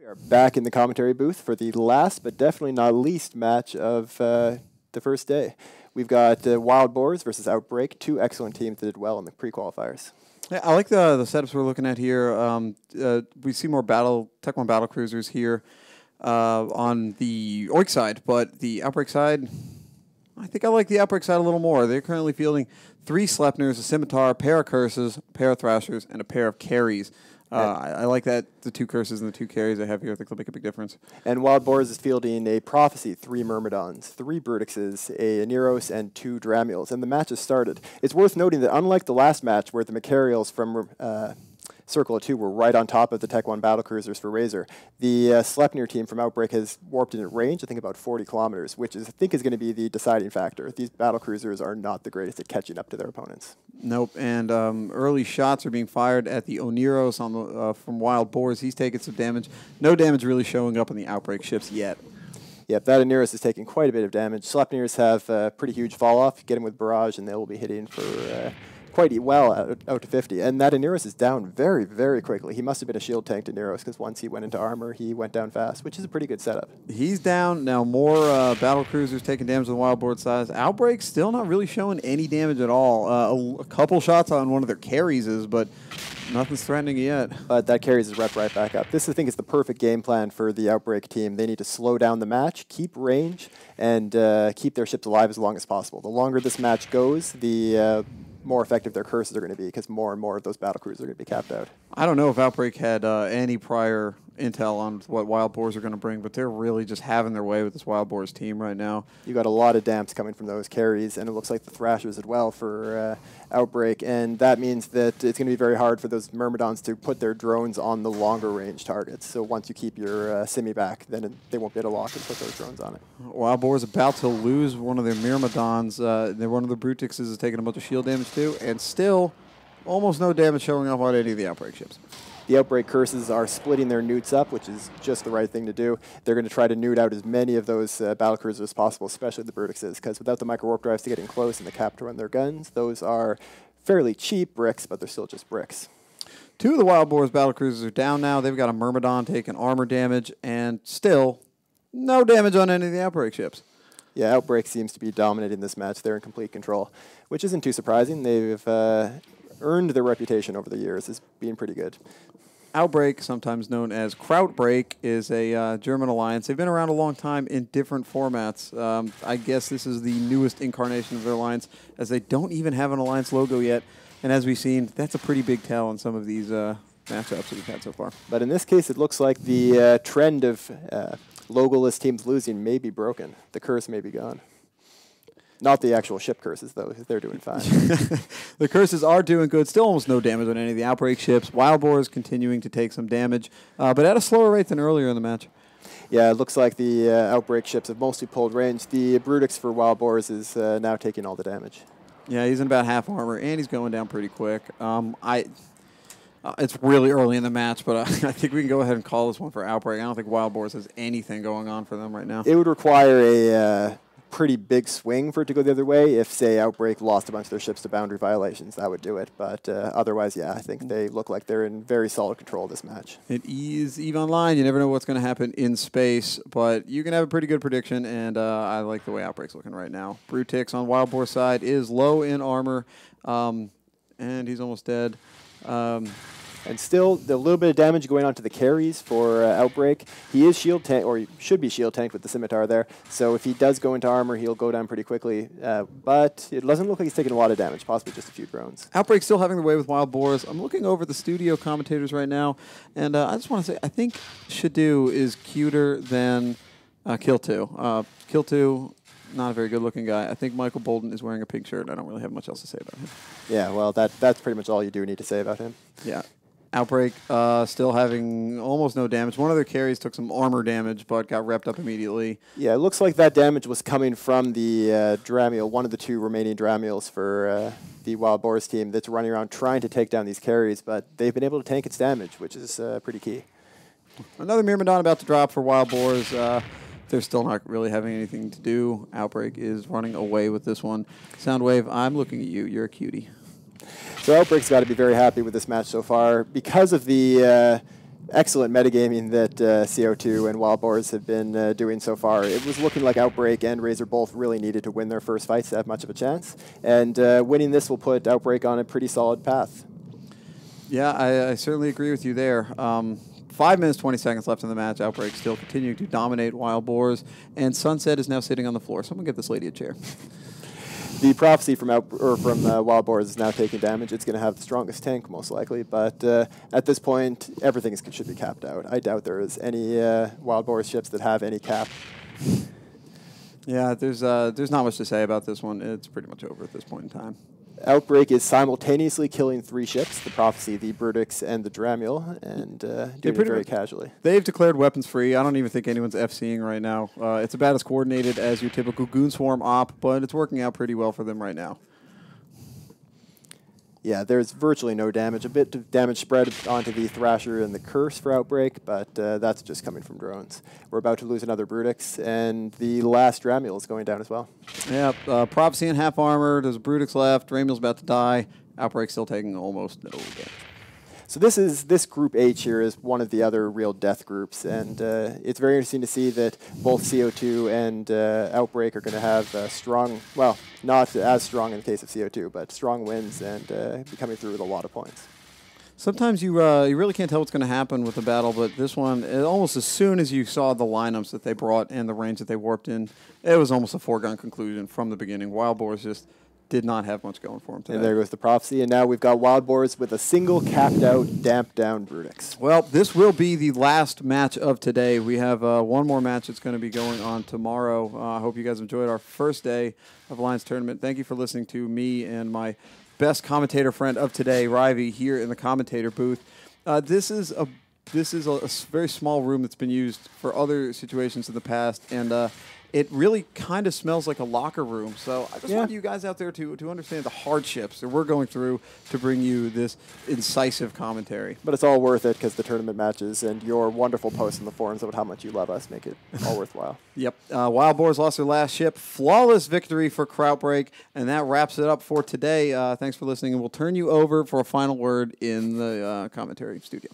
are back in the commentary booth for the last but definitely not least match of the first day. We've got Wild Boars versus Outbreak, two excellent teams that did well in the pre-qualifiers. Yeah, I like the setups we're looking at here. We see more Tech 1 battle cruisers here on the Oik side, but the Outbreak side, I think I like the Outbreak side a little more. They're currently fielding 3 Sleipnirs, a Scimitar, a pair of Curses, a pair of Thrashers, and a pair of Carries. I like that, the 2 Curses and the 2 Carries they have here. I think they'll make a big difference. And Wild Boars is fielding a Prophecy, 3 Myrmidons, 3 Brutixes, a Neros, and 2 Dramiels. And the match has started. It's worth noting that unlike the last match where the Macarials from Circle of 2 were right on top of the Tech 1 battlecruisers for Razor, the Sleipnir team from Outbreak has warped in at range, I think about 40 kilometers, which I think is going to be the deciding factor. These battlecruisers are not the greatest at catching up to their opponents. Nope, and early shots are being fired at the Oneros on the, from Wild Boars. He's taking some damage. No damage really showing up on the Outbreak ships yet. Yep, that Oneros is taking quite a bit of damage. Sleipnirs have a pretty huge fall-off. Get him with Barrage, and they will be hitting for quite well out to 50. And that Oneros is down very, very quickly. He must have been a shield tank to Oneros, because once he went into armor, he went down fast, which is a pretty good setup. He's down. Now more battle cruisers taking damage on the Wild Board size. Outbreak still not really showing any damage at all. A couple shots on one of their carries, but nothing's threatening yet. But that carries his rep right back up. This, I think, is the perfect game plan for the Outbreak team. They need to slow down the match, keep range, and keep their ships alive as long as possible. The longer this match goes, the more effective their curses are going to be, because more and more of those battlecruisers are going to be capped out. I don't know if Outbreak had any prior intel on what Wild Boars are going to bring, but they're really just having their way with this Wild Boars team right now. You got a lot of damps coming from those carries, and it looks like the Thrashers as well for Outbreak, and that means that it's going to be very hard for those Myrmidons to put their drones on the longer range targets. So once you keep your Simi back, then they won't be able to lock and put those drones on it. Wild Boars about to lose one of their Myrmidons. One of the Brutixes is taking a bunch of shield damage too, and still almost no damage showing up on any of the Outbreak ships. The Outbreak curses are splitting their newts up, which is just the right thing to do. They're going to try to newt out as many of those battlecruisers as possible, especially the Brutixes, because without the micro-warp drives to get in close and the cap to run their guns, those are fairly cheap bricks, but they're still just bricks. 2 of the Wild Boars battlecruisers are down now. They've got a Myrmidon taking armor damage, and still no damage on any of the Outbreak ships. Yeah, Outbreak seems to be dominating this match. They're in complete control, which isn't too surprising. They've earned their reputation over the years as being pretty good. Outbreak, sometimes known as Krautbreak, is a German alliance. They've been around a long time in different formats. I guess this is the newest incarnation of their alliance, as they don't even have an alliance logo yet. And as we've seen, that's a pretty big tell in some of these matchups that we've had so far. But in this case, it looks like the trend of logoless teams losing may be broken. The curse may be gone. Not the actual ship curses, though, because they're doing fine. The curses are doing good. Still almost no damage on any of the Outbreak ships. Wild Boars continuing to take some damage, but at a slower rate than earlier in the match. Yeah, it looks like the Outbreak ships have mostly pulled range. The Brutix for Wild Boars is now taking all the damage. Yeah, he's in about half armor, and he's going down pretty quick. It's really early in the match, but I think we can go ahead and call this one for Outbreak. I don't think Wild Boars has anything going on for them right now. It would require a pretty big swing for it to go the other way. If, say, Outbreak lost a bunch of their ships to boundary violations, that would do it. But otherwise, yeah, I think they look like they're in very solid control of this match. It is EVE Online. You never know what's going to happen in space, but you can have a pretty good prediction, and I like the way Outbreak's looking right now. Brutix on Wild Boar side is low in armor, and he's almost dead. And still, a little bit of damage going on to the carries for Outbreak. He is shield tank, or he should be shield tanked with the Scimitar there. So if he does go into armor, he'll go down pretty quickly. But it doesn't look like he's taking a lot of damage, possibly just a few drones. Outbreak still having the way with Wild Boars. I'm looking over the studio commentators right now, and I just want to say, I think Shadu is cuter than Kill 2. Kill 2, not a very good-looking guy. I think Michael Bolden is wearing a pink shirt. I don't really have much else to say about him. Yeah, well, that's pretty much all you do need to say about him. Yeah. Outbreak still having almost no damage. One of their carries took some armor damage, but got repped up immediately. Yeah, it looks like that damage was coming from the Dramiel, one of the 2 remaining Dramiels for the Wild Boars team that's running around trying to take down these carries, but they've been able to tank its damage, which is pretty key. Another Myrmidon about to drop for Wild Boars. They're still not really having anything to do. Outbreak is running away with this one. Soundwave, I'm looking at you. You're a cutie. So Outbreak's got to be very happy with this match so far. Because of the excellent metagaming that CO2 and Wild Boars have been doing so far. It was looking like Outbreak and Razor both really needed to win their first fights to have much of a chance, and winning this will put Outbreak on a pretty solid path. Yeah, I certainly agree with you there. 5 minutes, 20 seconds left in the match. Outbreak still continuing to dominate Wild Boars, and Sunset is now sitting on the floor. Someone give this lady a chair. The Prophecy from Wild Boars is now taking damage. It's going to have the strongest tank, most likely, but at this point, everything should be capped out. I doubt there is any Wild Boars ships that have any cap. Yeah, there's not much to say about this one. It's pretty much over at this point in time. Outbreak is simultaneously killing 3 ships, the Prophecy, the Brutix, and the Dramiel, and doing it very casually. They've declared weapons free. I don't even think anyone's FCing right now. It's about as coordinated as your typical Goon Swarm op, but it's working out pretty well for them right now. Yeah, there's virtually no damage. A bit of damage spread onto the Thrasher and the Curse for Outbreak, but that's just coming from drones. We're about to lose another Brutix, and the last Dramiel is going down as well. Yeah, Prophecy in half armor. There's a Brutix left. Dramiel's about to die. Outbreak still taking almost no damage. So this group H here is one of the other real death groups, and it's very interesting to see that both CO2 and Outbreak are going to have strong, well, not as strong in the case of CO2, but strong wins and be coming through with a lot of points. Sometimes you really can't tell what's going to happen with the battle, but this one, almost as soon as you saw the lineups that they brought and the range that they warped in, it was almost a foregone conclusion from the beginning. Wild Boars just did not have much going for him today. And there goes the Prophecy, and now we've got Wild Boars with a single capped-out, damped-down Brutix. Well, this will be the last match of today. We have one more match that's going to be going on tomorrow. I hope you guys enjoyed our first day of Alliance Tournament. Thank you for listening to me and my best commentator friend of today, Rivey, here in the commentator booth. This is a very small room that's been used for other situations in the past, and it really kind of smells like a locker room. So I just want you guys out there to understand the hardships that we're going through to bring you this incisive commentary. But it's all worth it because the tournament matches and your wonderful posts in the forums about how much you love us make it all worthwhile. Yep. Wild Boars lost their last ship. Flawless victory for Outbreak, and that wraps it up for today. Thanks for listening, and we'll turn you over for a final word in the commentary studio.